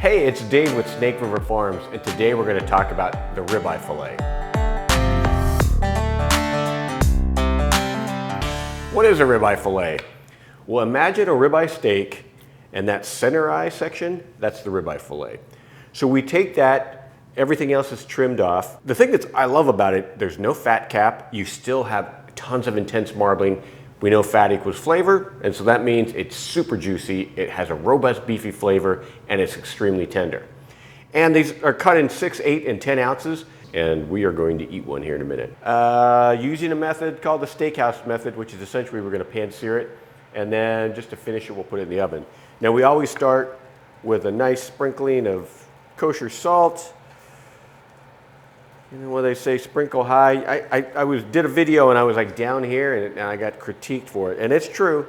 Hey, it's Dave with Snake River Farms, and today we're going to talk about the ribeye filet. What is a ribeye filet? Well, imagine a ribeye steak, and that center eye section, that's the ribeye filet. So we take that, everything else is trimmed off. The thing that I love about it, there's no fat cap. You still have tons of intense marbling. We know fat equals flavor, and so that means it's super juicy, it has a robust beefy flavor, and it's extremely tender. And these are cut in 6, 8, and 10 ounces, and we are going to eat one here in a minute. Using a method called the steakhouse method, which is essentially we're gonna pan sear it, and then just to finish it, we'll put it in the oven. Now we always start with a nice sprinkling of kosher salt. You know what they say, sprinkle high. I did a video and I was like down here and I got critiqued for it. And it's true.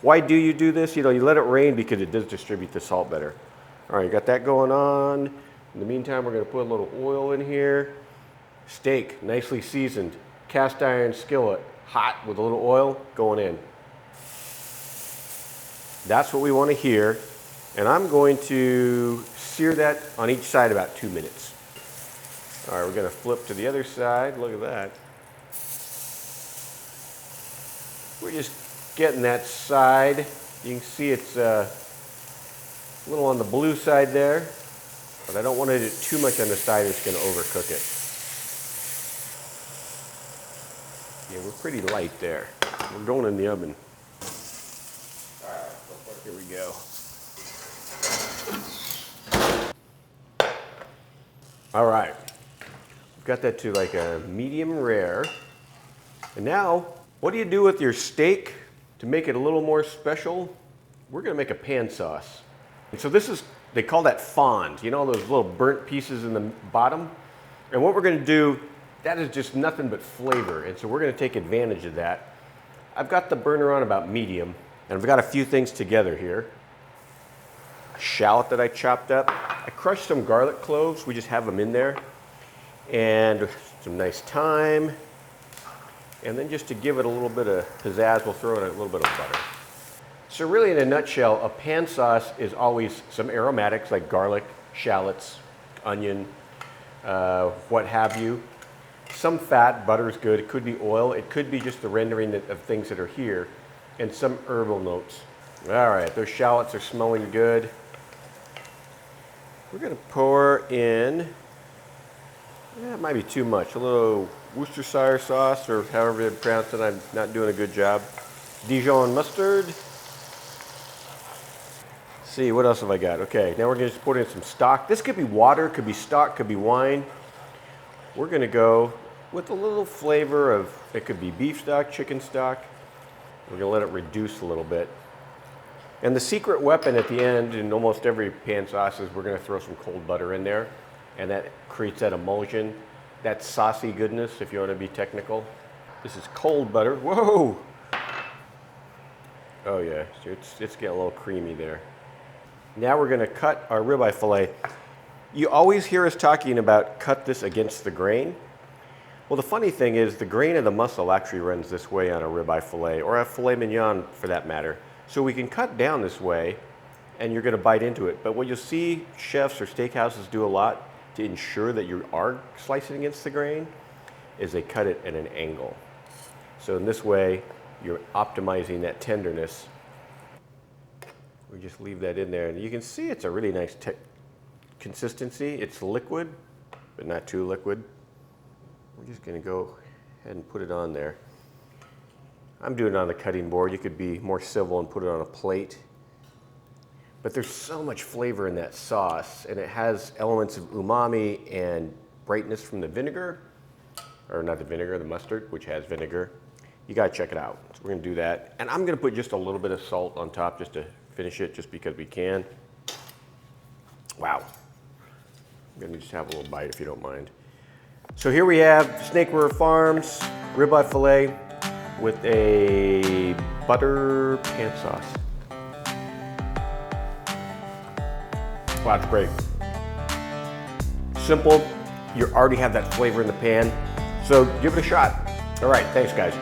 Why do you do this? You know, you let it rain because it does distribute the salt better. All right, you got that going on. In the meantime, we're gonna put a little oil in here. Steak, nicely seasoned. Cast iron skillet, hot with a little oil going in. That's what we want to hear. And I'm going to sear that on each side about 2 minutes. All right, we're gonna flip to the other side. Look at that. We're just getting that side. You can see it's a little on the blue side there, but I don't want to do too much on the side. It's gonna overcook it. Yeah, we're pretty light there. We're going in the oven. All right, here we go. All right. Got that to like a medium rare. And now, what do you do with your steak to make it a little more special? We're gonna make a pan sauce. And so this is, they call that fond. You know those little burnt pieces in the bottom? And what we're gonna do, that is just nothing but flavor. And so we're gonna take advantage of that. I've got the burner on about medium, and I've got a few things together here. A shallot that I chopped up. I crushed some garlic cloves, we just have them in there. And some nice thyme. And then just to give it a little bit of pizzazz, we'll throw in a little bit of butter. So really in a nutshell, a pan sauce is always some aromatics like garlic, shallots, onion, what have you. Some fat, butter is good, it could be oil, it could be just the rendering of things that are here, and some herbal notes. All right, those shallots are smelling good. We're gonna pour in, it might be too much. A little Worcestershire sauce, or however you pronounce it. I'm not doing a good job. Dijon mustard. Let's see, what else have I got? Okay, now we're gonna just put in some stock. This could be water, could be stock, could be wine. We're gonna go with a little flavor of, it could be beef stock, chicken stock. We're gonna let it reduce a little bit. And the secret weapon at the end in almost every pan sauce is we're gonna throw some cold butter in there. And that creates that emulsion, that saucy goodness, if you want to be technical. This is cold butter. Whoa! Oh yeah, it's getting a little creamy there. Now we're going to cut our ribeye filet. You always hear us talking about cut this against the grain. Well, the funny thing is the grain of the muscle actually runs this way on a ribeye filet, or a filet mignon for that matter. So we can cut down this way, and you're going to bite into it. But what you'll see chefs or steakhouses do a lot to ensure that you are slicing against the grain is they cut it at an angle. So in this way, you're optimizing that tenderness. We just leave that in there, and you can see it's a really nice consistency. It's liquid, but not too liquid. We're just gonna go ahead and put it on there. I'm doing it on the cutting board. You could be more civil and put it on a plate. But there's so much flavor in that sauce, and it has elements of umami and brightness from the vinegar, or not the vinegar, the mustard, which has vinegar. You gotta check it out. So we're gonna do that. And I'm gonna put just a little bit of salt on top just to finish it, just because we can. Wow. I'm gonna just have a little bite if you don't mind. So here we have Snake River Farms ribeye filet with a butter pan sauce. Wow, it's great. Simple, you already have that flavor in the pan, so give it a shot. All right, thanks guys.